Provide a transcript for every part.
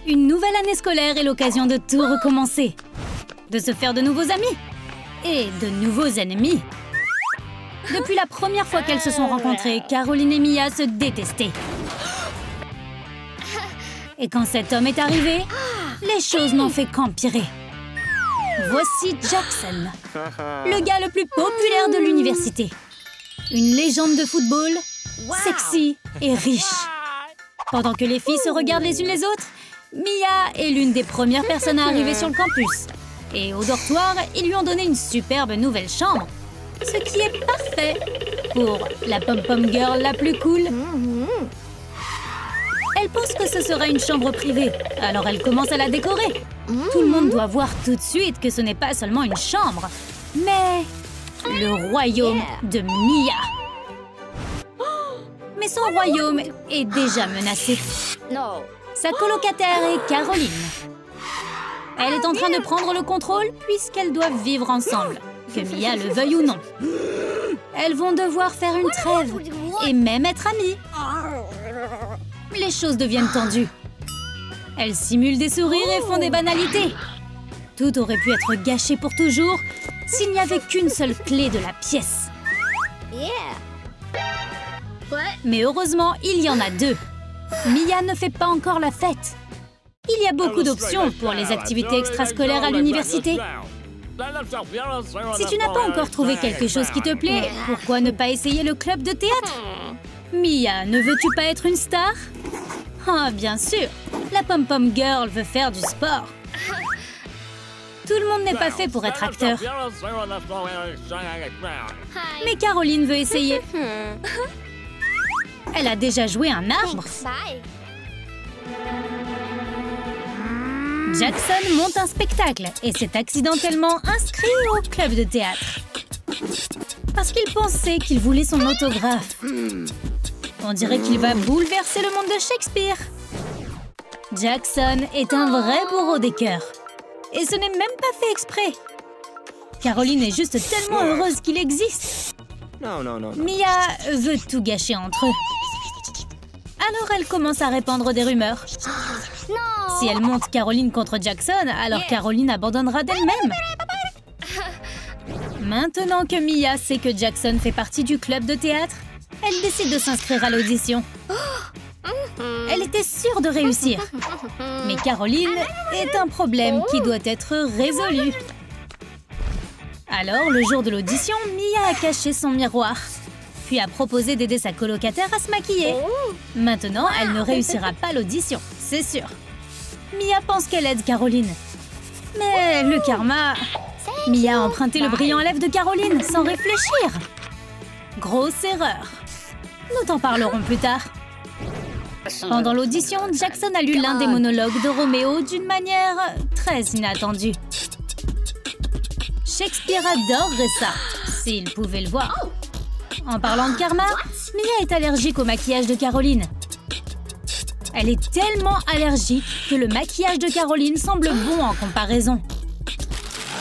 Une nouvelle année scolaire est l'occasion de tout recommencer. De se faire de nouveaux amis. Et de nouveaux ennemis. Depuis la première fois qu'elles se sont rencontrées, Caroline et Mia se détestaient. Et quand cet homme est arrivé, les choses n'ont fait qu'empirer. Voici Jackson, le gars le plus populaire de l'université. Une légende de football, sexy et riche. Pendant que les filles se regardent les unes les autres, Mia est l'une des premières personnes à arriver sur le campus. Et au dortoir, ils lui ont donné une superbe nouvelle chambre. Ce qui est parfait pour la pom-pom girl la plus cool. Elle pense que ce sera une chambre privée, alors elle commence à la décorer. Tout le monde doit voir tout de suite que ce n'est pas seulement une chambre, mais le royaume de Mia. Mais son royaume est déjà menacé. Sa colocataire est Caroline. Elle est en train de prendre le contrôle puisqu'elles doivent vivre ensemble, que Mia le veuille ou non. Elles vont devoir faire une trêve et même être amies. Les choses deviennent tendues. Elles simulent des sourires et font des banalités. Tout aurait pu être gâché pour toujours s'il n'y avait qu'une seule clé de la pièce. Mais heureusement, il y en a deux. Mia ne fait pas encore la fête. Il y a beaucoup d'options pour les activités extrascolaires à l'université. Si tu n'as pas encore trouvé quelque chose qui te plaît, pourquoi ne pas essayer le club de théâtre? Mia, ne veux-tu pas être une star? Ah, bien sûr, la pom-pom girl veut faire du sport. Tout le monde n'est pas fait pour être acteur. Mais Caroline veut essayer. Elle a déjà joué un arbre. Jackson monte un spectacle et s'est accidentellement inscrit au club de théâtre. Parce qu'il pensait qu'il voulait son autographe. On dirait qu'il va bouleverser le monde de Shakespeare. Jackson est un vrai bourreau des cœurs. Et ce n'est même pas fait exprès. Caroline est juste tellement heureuse qu'il existe. Mia veut tout gâcher entre eux. Alors elle commence à répandre des rumeurs. Si elle monte Caroline contre Jackson, alors Caroline abandonnera d'elle-même. Maintenant que Mia sait que Jackson fait partie du club de théâtre, elle décide de s'inscrire à l'audition. Elle était sûre de réussir. Mais Caroline est un problème qui doit être résolu. Alors, le jour de l'audition, Mia a caché son miroir, puis a proposé d'aider sa colocataire à se maquiller. Maintenant, elle ne réussira pas l'audition, c'est sûr. Mia pense qu'elle aide Caroline. Mais le karma... Mia a emprunté le brillant à lèvres de Caroline sans réfléchir. Grosse erreur. Nous t'en parlerons plus tard. Pendant l'audition, Jackson a lu l'un des monologues de Roméo d'une manière très inattendue. Shakespeare adorerait ça, s'il pouvait le voir. En parlant de karma, Mia est allergique au maquillage de Caroline. Elle est tellement allergique que le maquillage de Caroline semble bon en comparaison.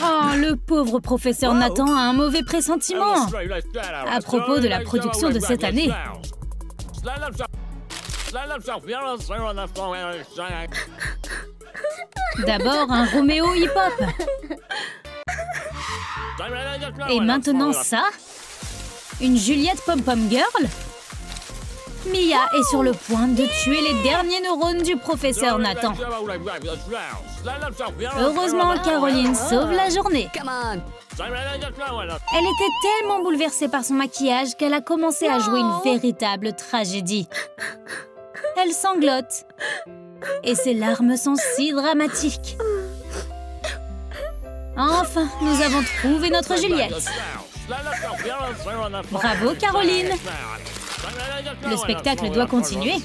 Oh, le pauvre professeur Nathan a un mauvais pressentiment à propos de la production de cette année. D'abord, un Roméo hip-hop. Et maintenant ça? Une Juliette pom-pom girl? Mia est sur le point de tuer les derniers neurones du professeur Nathan. Heureusement, Caroline sauve la journée. Elle était tellement bouleversée par son maquillage qu'elle a commencé à jouer une véritable tragédie. Elle sanglote. Et ses larmes sont si dramatiques. Enfin, nous avons trouvé notre Juliette. Bravo, Caroline. Le spectacle doit continuer.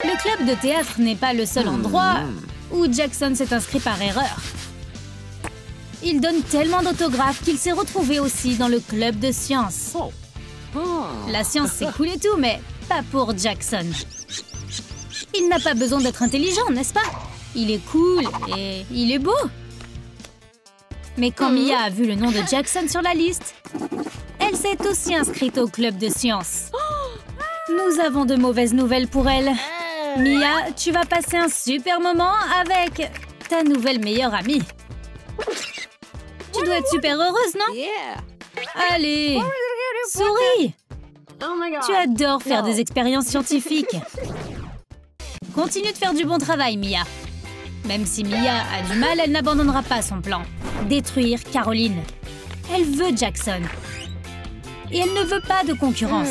Le club de théâtre n'est pas le seul endroit où Jackson s'est inscrit par erreur. Il donne tellement d'autographes qu'il s'est retrouvé aussi dans le club de sciences. La science, c'est cool et tout, mais pas pour Jackson. Il n'a pas besoin d'être intelligent, n'est-ce pas? Il est cool et il est beau. Mais quand Mia a vu le nom de Jackson sur la liste, elle s'est aussi inscrite au club de sciences. Nous avons de mauvaises nouvelles pour elle. Mia, tu vas passer un super moment avec ta nouvelle meilleure amie. Tu dois être super heureuse, non? Allez, souris! Tu adores faire des expériences scientifiques. Continue de faire du bon travail, Mia. Même si Mia a du mal, elle n'abandonnera pas son plan. Détruire Caroline. Elle veut Jackson. Et elle ne veut pas de concurrence.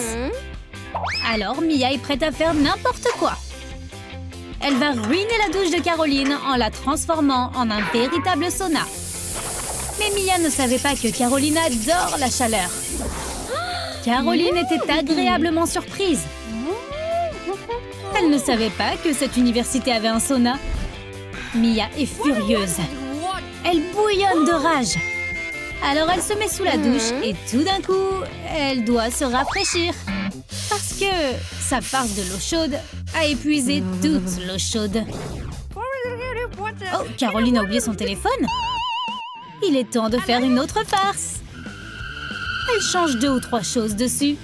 Alors Mia est prête à faire n'importe quoi. Elle va ruiner la douche de Caroline en la transformant en un véritable sauna. Mais Mia ne savait pas que Caroline adore la chaleur. Caroline était agréablement surprise. Elle ne savait pas que cette université avait un sauna. Mia est furieuse. Elle bouillonne de rage. Alors elle se met sous la douche et tout d'un coup, elle doit se rafraîchir. Parce que sa farce de l'eau chaude a épuisé toute l'eau chaude. Oh, Caroline a oublié son téléphone. Il est temps de faire une autre farce. Elle change 2 ou 3 choses dessus.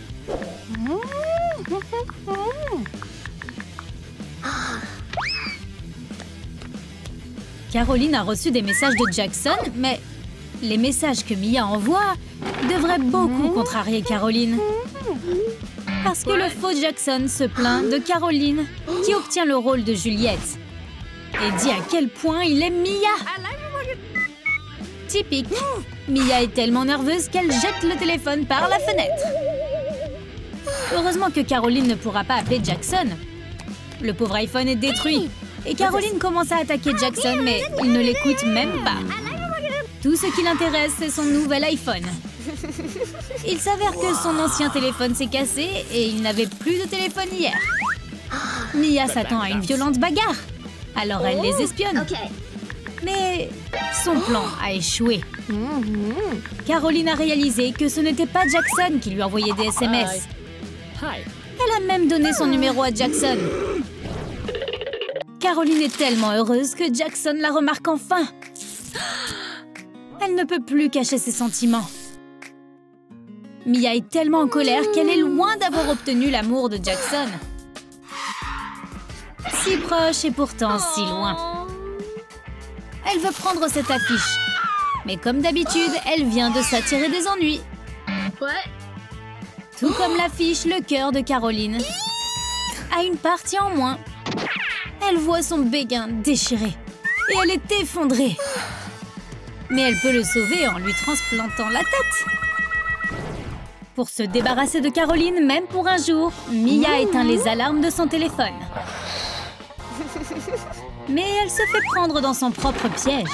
Caroline a reçu des messages de Jackson, mais les messages que Mia envoie devraient beaucoup contrarier Caroline. Parce que le faux Jackson se plaint de Caroline, qui obtient le rôle de Juliette, et dit à quel point il aime Mia. Typique. Mia est tellement nerveuse qu'elle jette le téléphone par la fenêtre. Heureusement que Caroline ne pourra pas appeler Jackson. Le pauvre iPhone est détruit. Et Caroline commence à attaquer Jackson, mais il ne l'écoute même pas. Tout ce qui l'intéresse, c'est son nouvel iPhone. Il s'avère que son ancien téléphone s'est cassé et il n'avait plus de téléphone hier. Mia s'attend à une violente bagarre. Alors elle les espionne. Mais son plan a échoué. Caroline a réalisé que ce n'était pas Jackson qui lui envoyait des SMS. Elle a même donné son numéro à Jackson. Caroline est tellement heureuse que Jackson la remarque enfin. Elle ne peut plus cacher ses sentiments. Mia est tellement en colère qu'elle est loin d'avoir obtenu l'amour de Jackson. Si proche et pourtant si loin. Elle veut prendre cette affiche. Mais comme d'habitude, elle vient de s'attirer des ennuis. Tout comme l'affiche Le cœur de Caroline a une partie en moins. Elle voit son béguin déchiré et elle est effondrée. Mais elle peut le sauver en lui transplantant la tête. Pour se débarrasser de Caroline, même pour un jour, Mia éteint les alarmes de son téléphone. Mais elle se fait prendre dans son propre piège.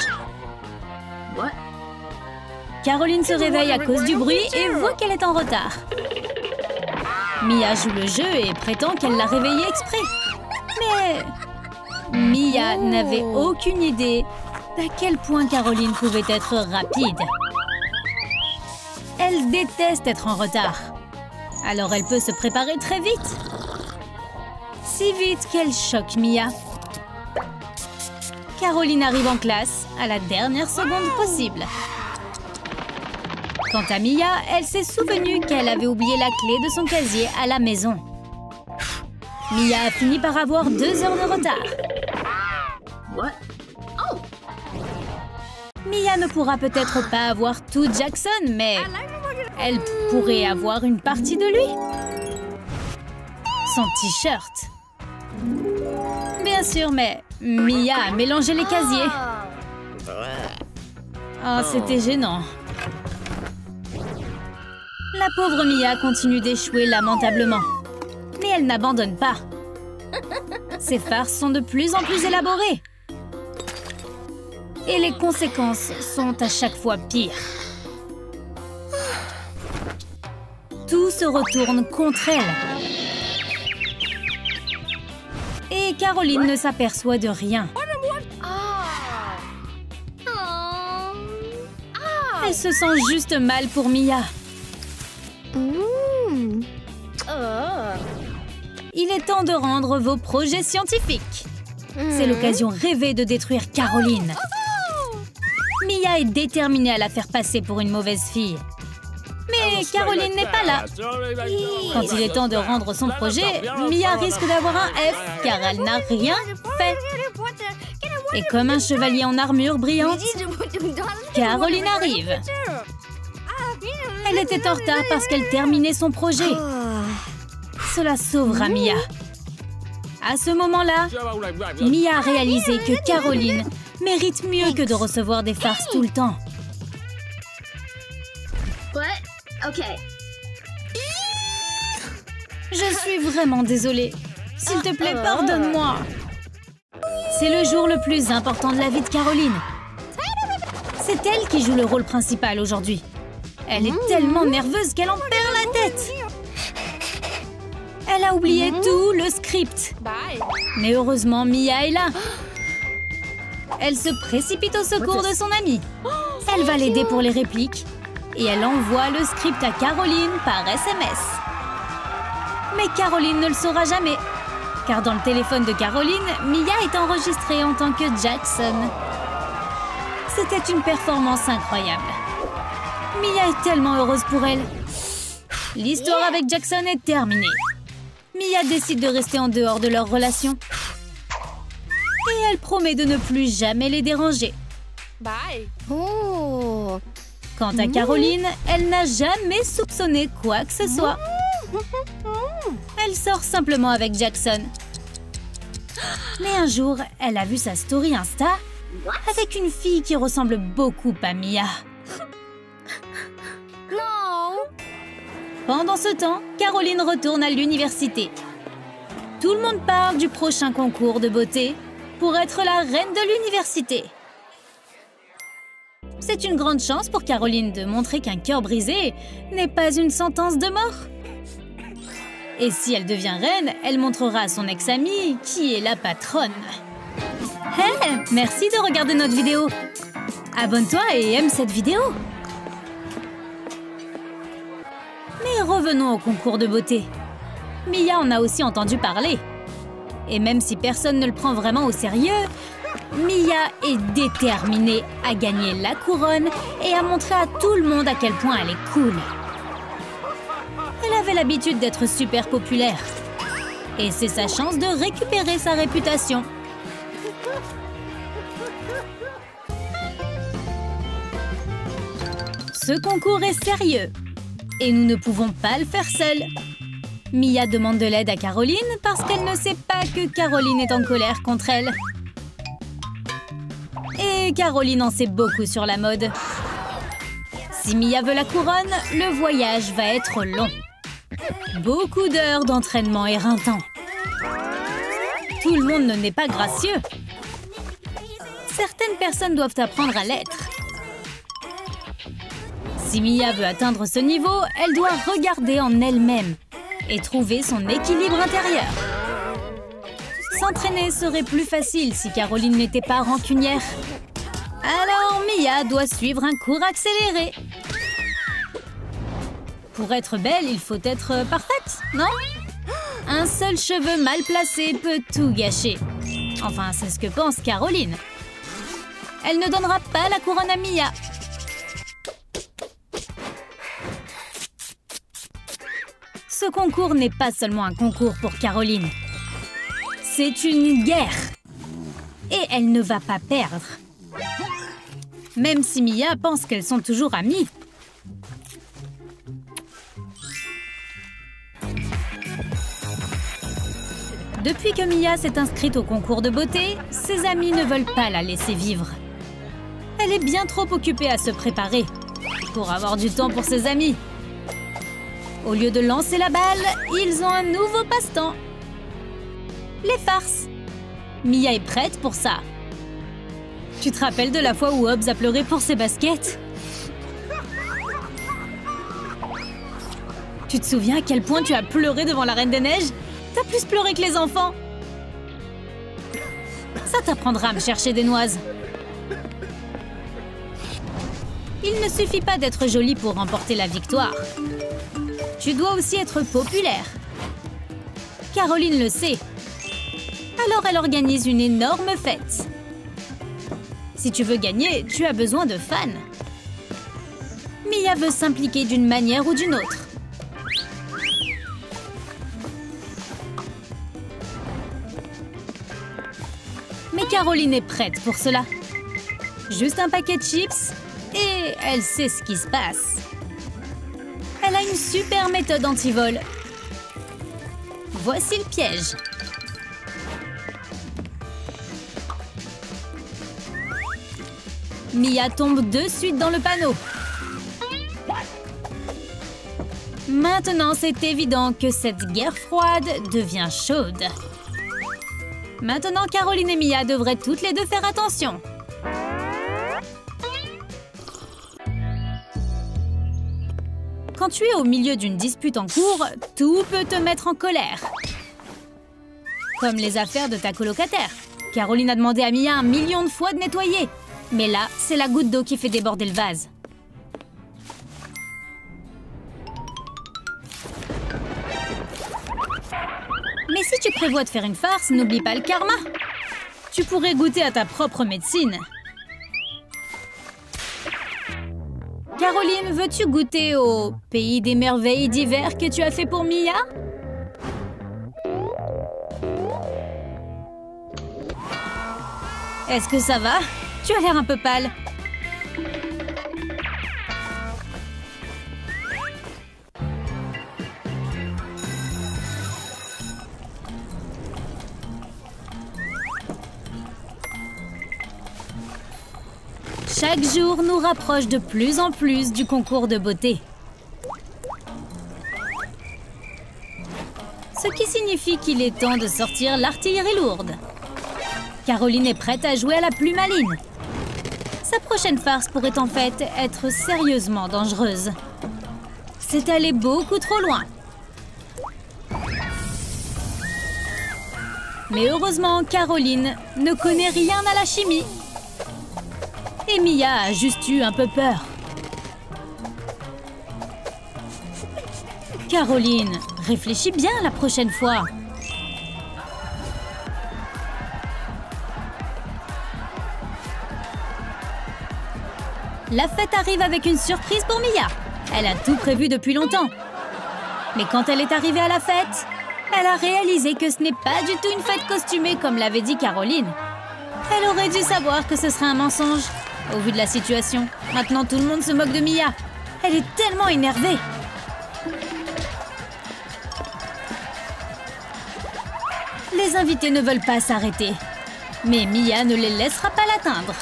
Caroline se réveille à cause du bruit et voit qu'elle est en retard. Mia joue le jeu et prétend qu'elle l'a réveillée exprès. Mais Mia n'avait aucune idée d'à quel point Caroline pouvait être rapide. Elle déteste être en retard. Alors elle peut se préparer très vite. Si vite qu'elle choque Mia. Caroline arrive en classe à la dernière seconde possible. Quant à Mia, elle s'est souvenue qu'elle avait oublié la clé de son casier à la maison. Mia a fini par avoir 2 heures de retard. Mia ne pourra peut-être pas avoir tout Jackson, mais elle pourrait avoir une partie de lui. Son t-shirt. Bien sûr, mais Mia a mélangé les casiers. Oh, c'était gênant. La pauvre Mia continue d'échouer lamentablement. Mais elle n'abandonne pas. Ses farces sont de plus en plus élaborées. Et les conséquences sont à chaque fois pires. Tout se retourne contre elle. Et Caroline ne s'aperçoit de rien. Elle se sent juste mal pour Mia. Il est temps de rendre vos projets scientifiques. C'est l'occasion rêvée de détruire Caroline. Mia est déterminée à la faire passer pour une mauvaise fille. Mais Mais Caroline n'est pas là. Quand il est temps de rendre son projet, Mia risque d'avoir un F car elle n'a rien fait. Et comme un chevalier en armure brillante, Caroline arrive. Elle était en retard parce qu'elle terminait son projet. Cela sauvera Mia. À ce moment-là, Mia a réalisé que Caroline mérite mieux que de recevoir des farces tout le temps. Je suis vraiment désolée. S'il te plaît, pardonne-moi. C'est le jour le plus important de la vie de Caroline. C'est elle qui joue le rôle principal aujourd'hui. Elle est tellement nerveuse qu'elle en perd la tête. Elle a oublié tout le script. Mais heureusement, Mia est là. Elle se précipite au secours de son amie. Elle va l'aider pour les répliques. Et elle envoie le script à Caroline par SMS. Mais Caroline ne le saura jamais. Car dans le téléphone de Caroline, Mia est enregistrée en tant que Jackson. C'était une performance incroyable. Mia est tellement heureuse pour elle. L'histoire avec Jackson est terminée. Mia décide de rester en dehors de leur relation. Et elle promet de ne plus jamais les déranger. Bye. Quant à Caroline, elle n'a jamais soupçonné quoi que ce soit. Elle sort simplement avec Jackson. Mais un jour, elle a vu sa story Insta avec une fille qui ressemble beaucoup à Mia. Pendant ce temps, Caroline retourne à l'université. Tout le monde parle du prochain concours de beauté pour être la reine de l'université. C'est une grande chance pour Caroline de montrer qu'un cœur brisé n'est pas une sentence de mort. Et si elle devient reine, elle montrera à son ex-amie qui est la patronne. Hey, merci de regarder notre vidéo. Abonne-toi et aime cette vidéo. Mais revenons au concours de beauté. Mia en a aussi entendu parler. Et même si personne ne le prend vraiment au sérieux, Mia est déterminée à gagner la couronne et à montrer à tout le monde à quel point elle est cool. Elle avait l'habitude d'être super populaire. Et c'est sa chance de récupérer sa réputation. Ce concours est sérieux. Et nous ne pouvons pas le faire seule. Mia demande de l'aide à Caroline parce qu'elle ne sait pas que Caroline est en colère contre elle. Et Caroline en sait beaucoup sur la mode. Si Mia veut la couronne, le voyage va être long. Beaucoup d'heures d'entraînement éreintant. Tout le monde ne n'est pas gracieux. Certaines personnes doivent apprendre à l'être. Si Mia veut atteindre ce niveau, elle doit regarder en elle-même et trouver son équilibre intérieur. S'entraîner serait plus facile si Caroline n'était pas rancunière. Alors Mia doit suivre un cours accéléré. Pour être belle, il faut être parfaite, non? Un seul cheveu mal placé peut tout gâcher. Enfin, c'est ce que pense Caroline. Elle ne donnera pas la couronne à Mia. Ce concours n'est pas seulement un concours pour Caroline. C'est une guerre. Et elle ne va pas perdre. Même si Mia pense qu'elles sont toujours amies. Depuis que Mia s'est inscrite au concours de beauté, ses amis ne veulent pas la laisser vivre. Elle est bien trop occupée à se préparer pour avoir du temps pour ses amis. Au lieu de lancer la balle, ils ont un nouveau passe-temps. Les farces. Mia est prête pour ça. Tu te rappelles de la fois où Hobbs a pleuré pour ses baskets? Tu te souviens à quel point tu as pleuré devant la Reine des Neiges? T'as plus pleuré que les enfants. Ça t'apprendra à me chercher des noises. Il ne suffit pas d'être jolie pour remporter la victoire. Tu dois aussi être populaire. Caroline le sait. Alors elle organise une énorme fête. Si tu veux gagner, tu as besoin de fans. Mia veut s'impliquer d'une manière ou d'une autre. Mais Caroline est prête pour cela. Juste un paquet de chips et elle sait ce qui se passe. Elle a une super méthode anti-vol. Voici le piège. Mia tombe de suite dans le panneau. Maintenant, c'est évident que cette guerre froide devient chaude. Maintenant, Caroline et Mia devraient toutes les deux faire attention. Quand tu es au milieu d'une dispute en cours, tout peut te mettre en colère. Comme les affaires de ta colocataire. Caroline a demandé à Mia 1 million de fois de nettoyer. Mais là, c'est la goutte d'eau qui fait déborder le vase. Mais si tu prévois de faire une farce, n'oublie pas le karma. Tu pourrais goûter à ta propre médecine. Caroline, veux-tu goûter au pays des merveilles d'hiver que tu as fait pour Mia? Est-ce que ça va? Tu as l'air un peu pâle. Chaque jour nous rapproche de plus en plus du concours de beauté. Ce qui signifie qu'il est temps de sortir l'artillerie lourde. Caroline est prête à jouer à la plus maligne. Sa prochaine farce pourrait en fait être sérieusement dangereuse. C'est allé beaucoup trop loin. Mais heureusement, Caroline ne connaît rien à la chimie. Et Mia a juste eu un peu peur. Caroline, réfléchis bien la prochaine fois. La fête arrive avec une surprise pour Mia. Elle a tout prévu depuis longtemps. Mais quand elle est arrivée à la fête, elle a réalisé que ce n'est pas du tout une fête costumée comme l'avait dit Caroline. Elle aurait dû savoir que ce serait un mensonge. Au vu de la situation, maintenant tout le monde se moque de Mia. Elle est tellement énervée. Les invités ne veulent pas s'arrêter. Mais Mia ne les laissera pas l'atteindre.